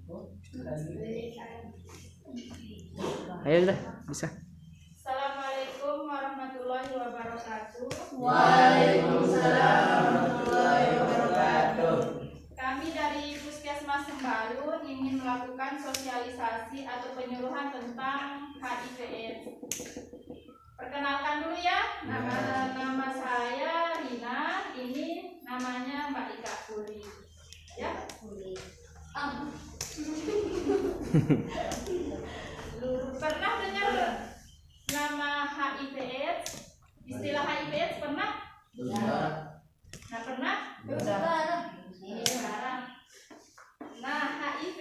Ayo udah bisa. Assalamualaikum warahmatullahi wabarakatuh. Waalaikumsalam warahmatullahi wabarakatuh. Kami dari Puskesmas Sembalun ingin melakukan sosialisasi atau penyuluhan tentang HIV/AIDS. Perkenalkan dulu ya, nama saya Rina, ini namanya Mbak Ika Puri. Ya, Puri. Pernah dengar nama HIV/AIDS? Istilah HIV/AIDS pernah? Nah, pernah? Sekarang. Nah, HIV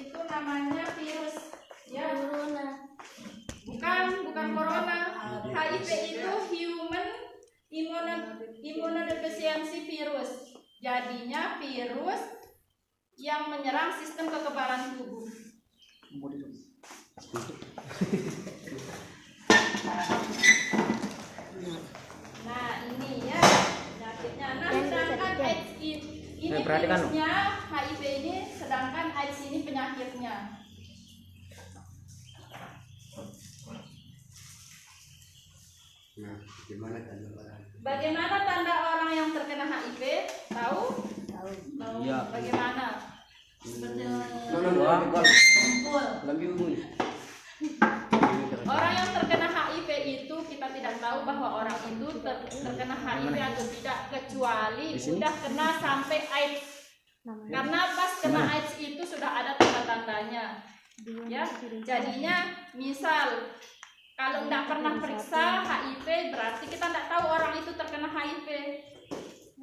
itu namanya virus, ya. Bukan corona. HIV itu human immunodeficiency virus. Jadinya virus yang menyerang sistem kekebalan tubuh. Nah, ini ya penyakitnya. Nah, sedangkan AIDS ini virusnya, HIV ini, sedangkan AIDS ini penyakitnya. Nah, Bagaimana tanda orang yang terkena HIV? Tahu? Iya. Bagaimana? Orang yang terkena HIV itu kita tidak tahu bahwa orang itu terkena HIV atau tidak kecuali sudah kena sampai AIDS. Karena pas kena AIDS itu sudah ada tanda-tandanya. Ya, jadinya misal kalau tidak pernah periksa HIV berarti kita tidak tahu orang itu terkena HIV.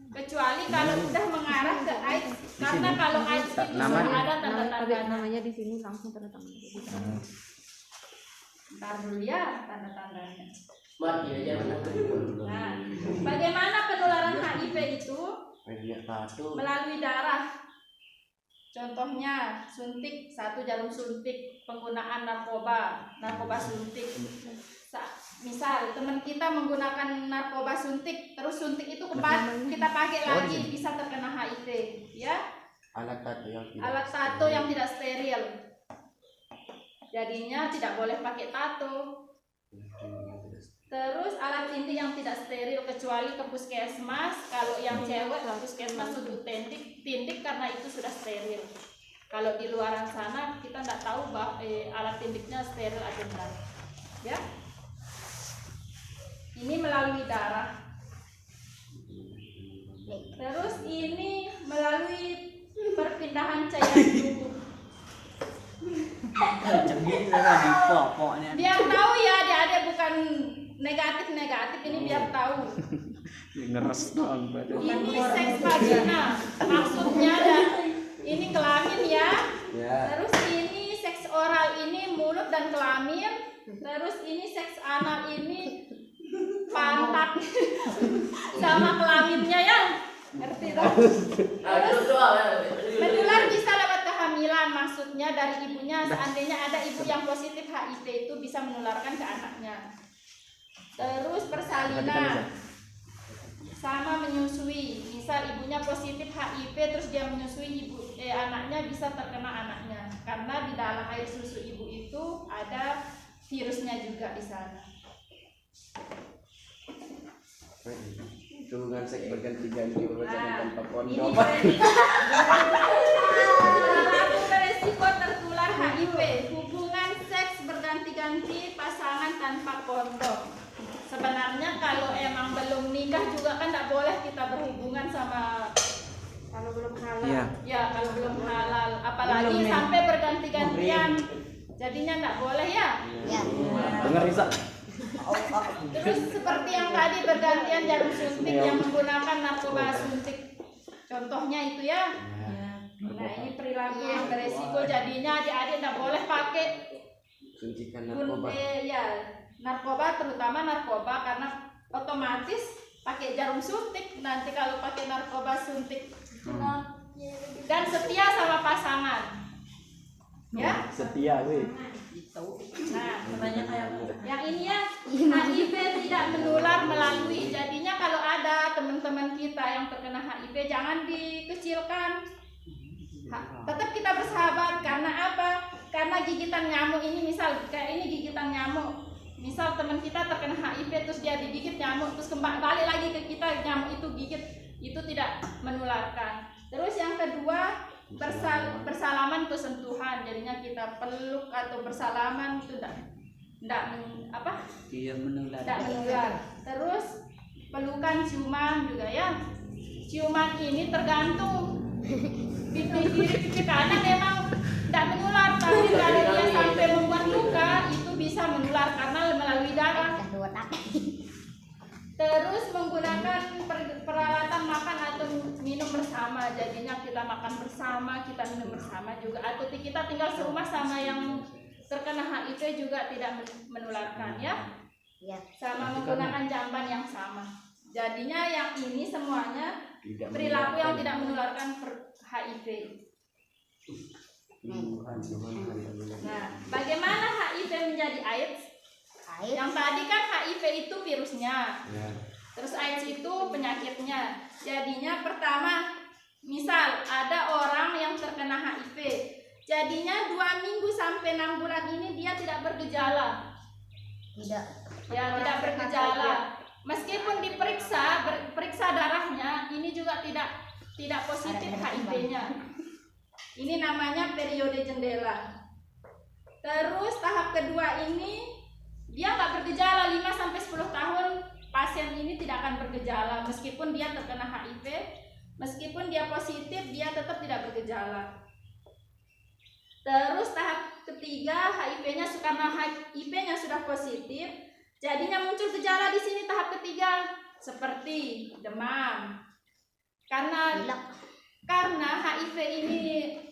Kecuali kalau sudah mengarah ke AIDS, karena kalau AIDS itu sudah ada tanda-tandanya. Namanya di sini langsung tanda tangan. Ntar dulu ya tanda-tandanya. Nah, bagaimana penularan HIV itu? Melalui darah. Contohnya suntik, 1 jarum suntik, penggunaan narkoba suntik. Misal teman kita menggunakan narkoba suntik, terus suntik itu kembali kita pakai lagi, bisa terkena HIV, ya. Alat tato yang tidak steril. Jadinya tidak boleh pakai tato. Terus alat tindik yang tidak steril kecuali ke puskesmas. Kalau yang cewek ke puskesmas untuk tindik karena itu sudah steril. Kalau di luaran sana kita tidak tahu alat tindiknya steril atau tidak. Ya. Ini melalui darah. Terus ini melalui perpindahan cairan tubuh. Biar tahu ya adik-adik, bukan negatif ini biar tahu. Ngeres doang badan. Ini seks vagina, maksudnya ini kelamin ya. Terus ini seks oral, ini mulut dan kelamin. Terus ini seks anal, ini pantat sama kelaminnya ya. Ngerti dong? Terus menular bisa lewat kehamilan, maksudnya dari ibunya. Seandainya ada ibu yang positif HIV itu bisa menularkan ke anaknya. Terus persalinan sama menyusui. Misal ibunya positif HIV terus dia menyusui anaknya, bisa terkena anaknya karena di dalam air susu ibu itu ada virusnya juga di sana. Hubungan seks berganti-ganti tanpa kondom. Perilaku beresiko tertular HIV, hubungan seks berganti-ganti pasangan tanpa kondom. Sebenarnya kalau emang belum nikah juga kan tidak boleh kita berhubungan sama, kalau belum halal. Ya, kalau belum halal, apalagi sampai berganti-gantian. Jadinya tidak boleh ya. Dengar Risa. Terus seperti yang tadi bergantian jarum suntik yang menggunakan narkoba suntik. Contohnya itu ya. Nah, ini perilaku yang beresiko, jadinya adik-adik tidak boleh pakai Suntikan narkoba. Narkoba, terutama narkoba, karena otomatis pakai jarum suntik. Nanti kalau pakai narkoba suntik. Dan setia sama pasangan. Ya? Setia weh. Nah, yang ini ya, HIV tidak menular melalui. Jadinya kalau ada teman-teman kita yang terkena HIV, jangan dikecilkan. Tetap kita bersahabat. Karena apa? Karena gigitan nyamuk ini, misal kayak ini gigitan nyamuk, misal teman kita terkena HIV terus dia digigit nyamuk, terus kembali balik lagi ke kita, nyamuk itu gigit, itu tidak menularkan. Terus yang kedua, bersalaman itu sentuhan, jadinya kita peluk atau bersalaman itu tidak menular. Terus pelukan, ciuman juga ya. Ciuman ini tergantung pipi kiri, pipi kanan memang tidak menular, tapi kalau dia sampai membuat luka itu bisa menular karena melalui darah. Terus menggunakan peralatan makan atau minum bersama, jadinya kita makan bersama, kita minum bersama juga, atau kita tinggal serumah sama yang terkena HIV juga tidak menularkan ya. Sama menggunakan jamban yang sama. Jadinya yang ini semuanya perilaku yang tidak menularkan HIV. Nah, bagaimana HIV menjadi AIDS? Yang tadi kan HIV itu virusnya, terus AIDS itu penyakitnya. Jadinya pertama, misal ada orang yang terkena HIV, jadinya 2 minggu sampai 6 bulan ini dia tidak bergejala. Tidak bergejala. Meskipun periksa darahnya, ini juga tidak positif HIV-nya. Ini namanya periode jendela. Terus tahap kedua ini dia nggak bergejala, 5-10 tahun pasien ini tidak akan bergejala meskipun dia terkena HIV, meskipun dia positif dia tetap tidak bergejala. Terus tahap ketiga HIV-nya karena HIV-nya sudah positif, jadinya muncul gejala di sini tahap ketiga seperti demam. Karena HIV ini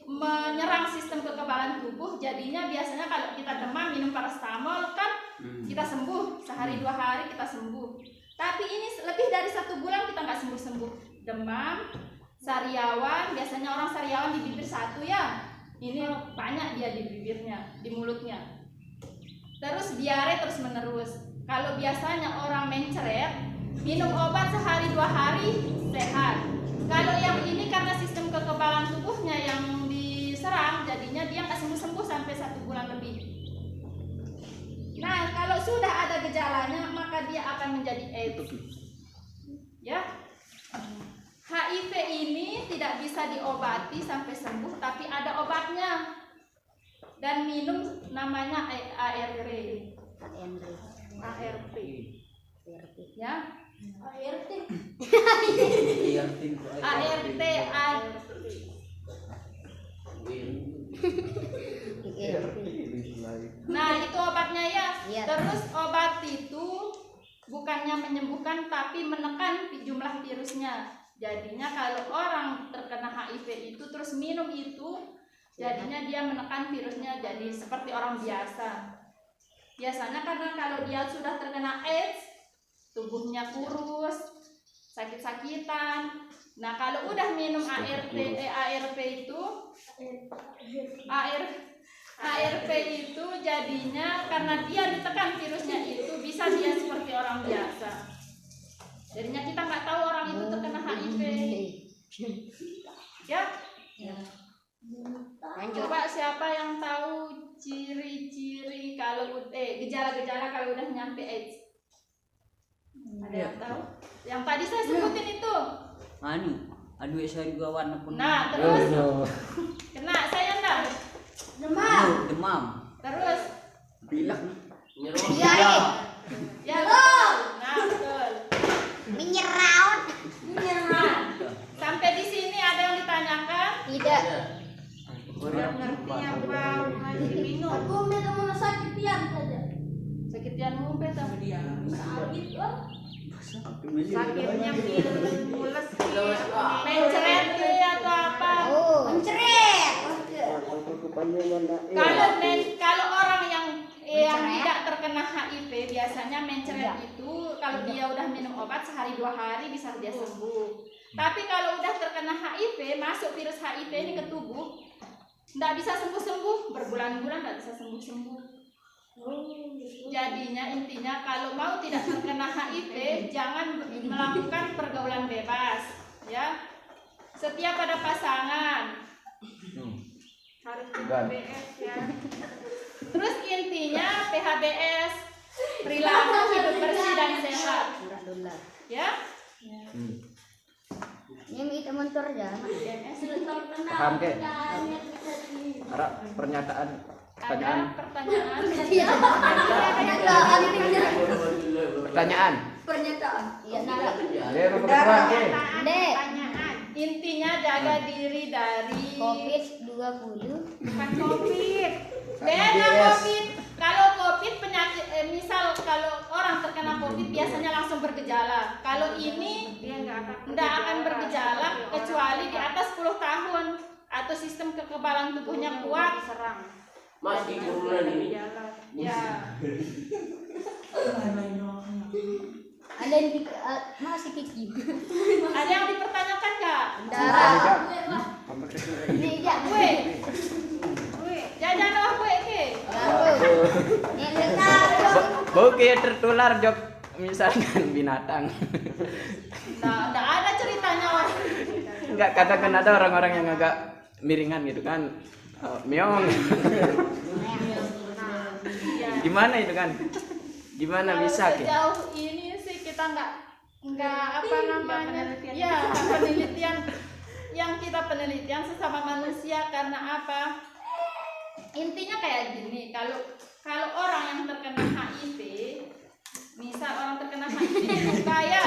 menyerang sistem kekebalan tubuh, jadinya biasanya kalau kita demam minum paracetamol kan kita sembuh, sehari 2 hari kita sembuh. Tapi ini lebih dari 1 bulan kita nggak sembuh-sembuh. Demam, sariawan, biasanya orang sariawan di bibir 1 ya, ini banyak dia di bibirnya, di mulutnya. Terus diare terus menerus. Kalau biasanya orang mencret, minum obat sehari 2 hari sehat. Kalau yang ini karena sistem kekebalan tubuhnya yang diserang, jadinya dia nggak sembuh-sembuh sampai 1 bulan lebih. Nah, kalau sudah ada gejalanya, maka dia akan menjadi AIDS. Ya, HIV ini tidak bisa diobati sampai sembuh, tapi ada obatnya. Dan minum namanya ART. Ya. Nah, itu obatnya ya. Terus obat itu bukannya menyembuhkan tapi menekan jumlah virusnya. Jadinya kalau orang terkena HIV itu terus minum itu, jadinya dia menekan virusnya jadi seperti orang biasa. Biasanya karena kalau dia sudah terkena AIDS, tubuhnya kurus, sakit-sakitan. Nah, kalau udah minum ARP itu jadinya karena dia ditekan virusnya itu bisa dia seperti orang biasa. Jadinya kita nggak tahu orang itu terkena HIV. Ya. Coba siapa yang tahu ciri-ciri kalau gejala-gejala kalau udah nyampe AIDS? Ada yang tahu? Yang tadi saya sebutin itu. Anu saya juga warna kuning. Nah, terus kena saya enggak? Demam. Terus Pilek. ya betul. Nah, betul. Menyerang. Sampai di sini ada yang ditanyakan? Tidak. Udah ngerti apa masih bingung? Aku minum sakitian saja. Sakitian ngumpet sama dia. Sakit loh. Sakitnya mules, mencret atau apa? Mencret. Kalau orang yang tidak terkena HIV biasanya mencret itu kalau dia udah minum obat sehari 2 hari bisa dia sembuh. Tapi kalau udah terkena HIV, masuk virus HIV ini ke tubuh, nggak bisa sembuh-sembuh, berbulan-bulan nggak bisa sembuh-sembuh. Jadinya intinya kalau mau tidak terkena HIV jangan melakukan pergaulan bebas, ya. Setiap ada pasangan Harus PHBS ya. Terus intinya PHBS perilaku hidup bersih dan sehat. Ya. Ini kita motor ya. Paham ke? Ada pernyataan Ada pertanyaan. pertanyaan. Iya, Nara. Dia berperan ke? Dek. Intinya jaga diri dari COVID-20. bukan COVID. Beda COVID. Kalau COVID penyakit, misal kalau orang terkena COVID biasanya langsung bergejala. Kalau ini tidak akan bergejala kecuali di atas 10 tahun atau sistem kekebalan tubuhnya kuat. Masih kurulan ini. Ya. Ada yang masih kiki. Ada yang dipertanyakan Kak? Darah. Ini ya. Kue. Jajan apa kue ke? Ini letak. Bau kayak tertular jok misalkan binatang. Nah, tidak ada ceritanya orang. Enggak, kadang kan ada orang-orang yang agak miringan gitu kan. Meong. Gimana itu kan? Gimana Kalau bisa ke? sejauh ini sih kita nggak apa namanya ya penelitian yang kita penelitian sesama manusia karena apa? Intinya kayak gini, kalau orang yang terkena HIV, misal orang terkena HIV luka ya,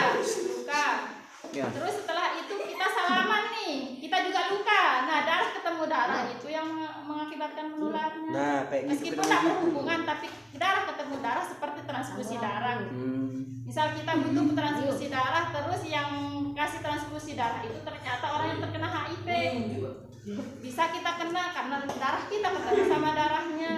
Ya. terus setelah itu kita salaman nih, kita juga luka. Nah, darah ketemu darah itu yang mengakibatkan menularnya. Nah, kayak gitu. Meskipun tidak berhubungan, tapi darah ketemu darah seperti transfusi darah. Misal kita butuh transfusi darah, terus yang kasih transfusi darah itu ternyata orang yang terkena HIV. Bisa kita kena karena darah kita ketemu sama darahnya.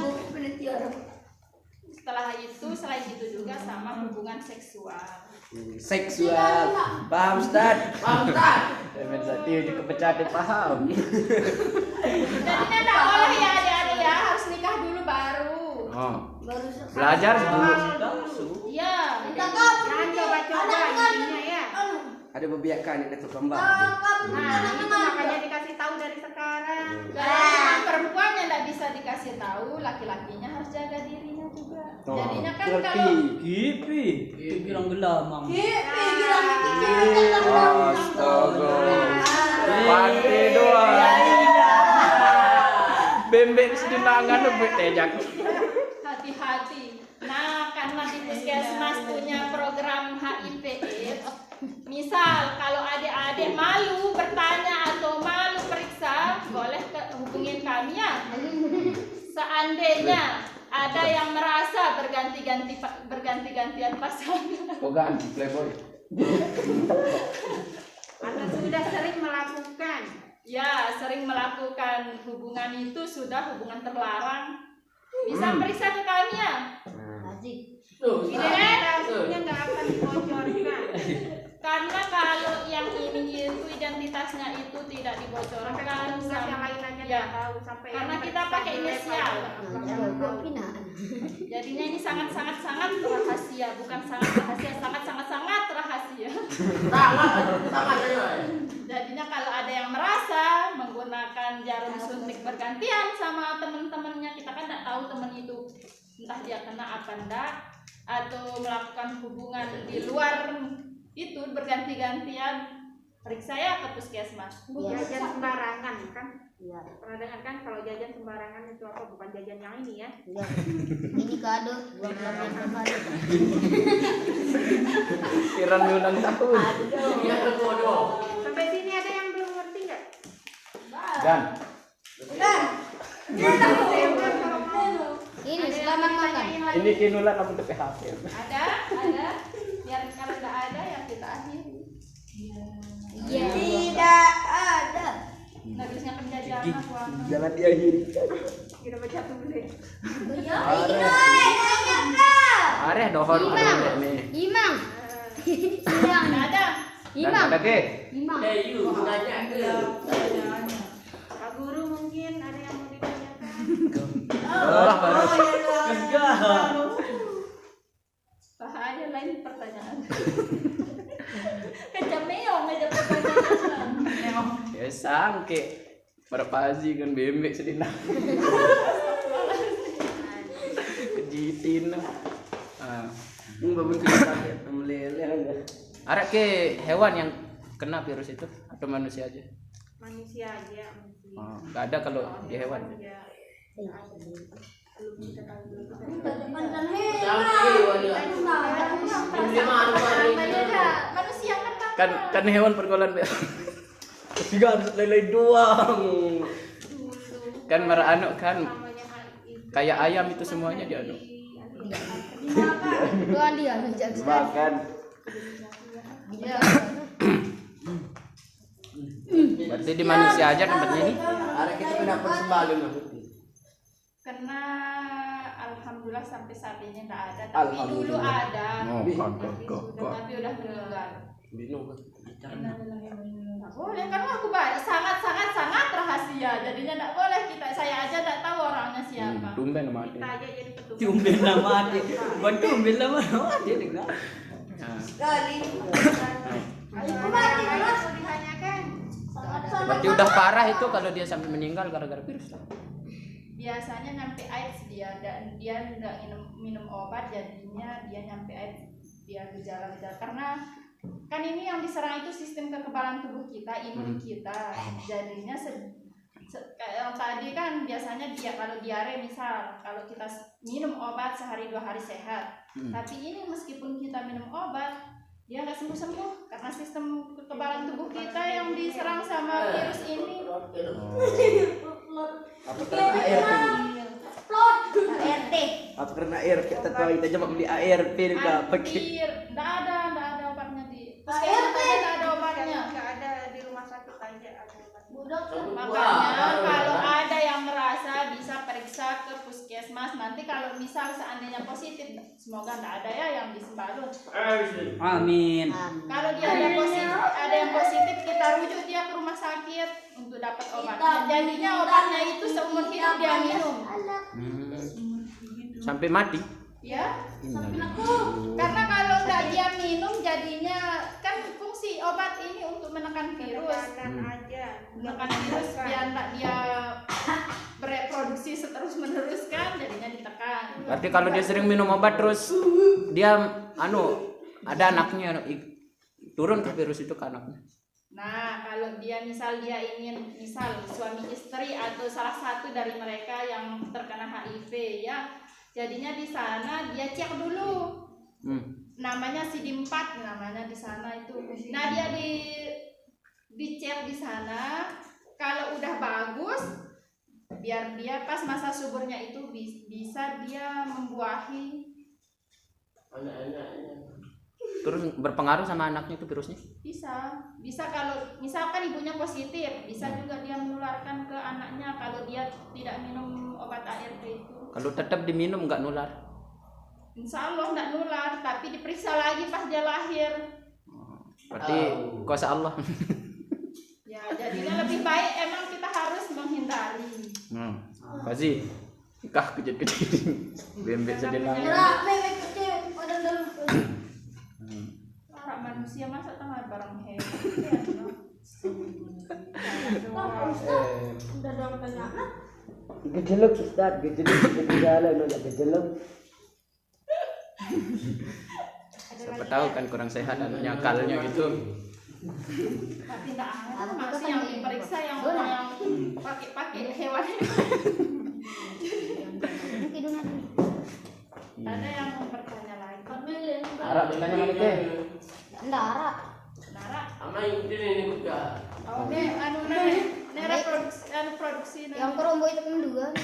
Setelah itu, selain itu juga sama hubungan seksual. Seksual. Paham Ustaz? Paham Ustaz. Berarti kepecahan paham. Jadinya tidak boleh ya adik-adik ya, harus nikah dulu baru. Oh. Belajar dulu. Iya. Jangan coba-coba intinya ya. Ada bebiakan itu kembang. Nah, itu makanya dikasih tahu dari sekarang. Kalau perempuan yang tidak bisa dikasih tahu, laki-lakinya harus jaga dirinya juga. Jadinya kan kalau Kipi. Itu bilang gelamang. Astaga. Pantai doang. Bembek sedunangan lebih tejak. hati-hati. Nah, karena di puskesmas punya program HIV/AIDS, misal kalau adik-adik malu bertanya atau malu periksa, boleh hubungin kami ya. Seandainya ada yang merasa berganti-gantian pasangan. Oh ganti playboy. Atau sudah sering melakukan. Ya, sering melakukan hubungan itu sudah hubungan terlarang. Bisa periksa ke kami ya. Ini langsungnya nggak akan dibocorkan. Karena kalau yang ini itu identitasnya itu tidak dibocorkan Tugas yang lain aja ya. nggak tahu sampai Karena yang kita pakai inisial. Jadinya ini sangat rahasia, bukan sangat rahasia, sangat rahasia. Jadinya kalau ada yang merasa menggunakan jarum suntik bergantian sama teman-temannya, kita kan tidak tahu teman itu entah dia kena apa enggak atau melakukan hubungan di luar itu berganti-gantian, periksa ya ke puskesmas. Jajan sembarangan kan? Iya. Pernah dengar kan kalau jajan sembarangan itu apa? Bukan jajan yang ini ya? Iya. Ini kado buat kalian kado. Kiran ulang tahun. Sampai sini ada yang belum ngerti nggak? Dan Ini selamat makan. ini kinulan apa untuk PHP? Ada. Biar kalau nggak ada ya kita akhiri. Iya. Tidak ada. Habisnya penjajahan aku apa? Jangan diakhiri. Kita baca dulu deh. Areh dohor nih. Imang. Imang. Nggak ada. Imang. Ada ke? Imang. Pak Guru mungkin ada yang mau ditanyakan. Bahaya lain pertanyaan. Kejameong aja pertanyaan. Ya sangke. Berpazi kan bembek sedina. Kejitin. Babon sakit meleleh aja. Ada ke hewan yang kena virus itu atau manusia aja? Manusia aja. Nggak ada kalau di hewan. Manusia Kan hewan pergaulan Be. Tiga harus lele doang. Kan anu kan kayak ayam itu semuanya dianu. Doang dia menjadi. Makan. Berarti di manusia aja tempatnya ini. Ada kita kena persembahan maksudnya. Karena alhamdulillah sampai saat ini tidak ada, tapi Alhamdulillah. dulu ada. Oh, Tapi udah meninggal. Bingung. Nggak boleh kan aku sangat rahasia, jadinya tidak boleh saya aja tidak tahu orangnya siapa. Tumben sama Kita aja jadi petugas. Tumben nama adik. Bukan tumben nama adik dengar. Ditanyakan. Berarti udah parah itu kalau dia sampai meninggal gara-gara virus. Biasanya nyampe AIDS dia dan dia nggak minum obat, jadinya dia nyampe AIDS, dia gejala-gejala karena kan ini yang diserang itu sistem kekebalan tubuh kita, imun kita, jadinya kayak yang tadi kan biasanya dia kalau diare misal kalau kita minum obat sehari 2 hari sehat, tapi ini meskipun kita minum obat dia nggak sembuh-sembuh karena sistem kekebalan tubuh kita yang diserang sama virus ini. Apa karena air? ART. Apa karena air? Kita tahu kita cuma beli ARP juga pakai. Nggak ada obatnya di puskesmas aja nggak ada obatnya. Nggak ada di rumah sakit aja ada obat. Makanya kalau ada yang merasa bisa periksa ke puskesmas, nanti kalau misal seandainya positif, semoga nggak ada ya yang di Sembalun. Amin. Kalau dia ada yang positif, kita rujuk dia ke rumah sakit untuk dapat obatnya. Jadinya obatnya itu seumur hidup dia minum. Sampai mati. Ya. Karena kalau nggak dia minum, jadinya kan fungsi obat ini untuk menekan virus. Menekan virus biar nggak dia bereproduksi terus-menerus kan, jadinya ditekan. Berarti kalau dia sering minum obat terus dia ada anaknya turun ke virus itu ke anaknya. Nah, kalau dia ingin suami istri atau salah satu dari mereka yang terkena HIV ya, jadinya di sana dia cek dulu. Namanya CD4 namanya di sana itu. Nah, dia dicek di sana, kalau udah bagus biar dia pas masa suburnya itu bisa dia membuahi. Terus berpengaruh sama anaknya itu virusnya? Bisa kalau misalkan ibunya positif, bisa juga dia menularkan ke anaknya kalau dia tidak minum obat ART itu. Kalau tetap diminum nggak nular? Insya Allah nggak nular, tapi diperiksa lagi pas dia lahir. Berarti kuasa Allah. Ya, jadinya lebih baik emang kita harus menghindari. Fazi, nikah kejut-kejut. Bembek sedih lagi. Orang manusia masa tengah barang hewan. Udah dong pertanyaan. Gejelek Ustaz, gejala gejelek. Siapa tahu kan kurang sehat anaknya akalnya itu. Tapi tidak ada masih yang diperiksa yang pakai hewan. Ada yang mau bertanya lagi. Arab bertanya mana ke? Enggak arah. Nara. ini buka. Oh, Nera produksi. Yang kerombo itu kan dua.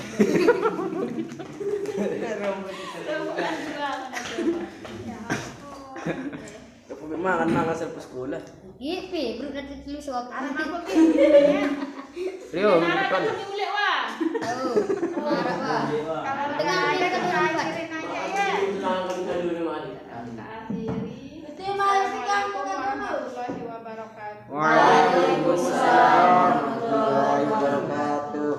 Makan asal sekolah. Gipi, grup nanti tulis waktu. Rio, Nara betul. itu diulek wah. Oh, marah pak. Dengan kita kan empat. Assalamualaikum warahmatullahi wabarakatuh. Waalaikumsalam. Wabarakatuh.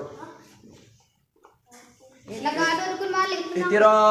Nagado rukun malik. Itiro.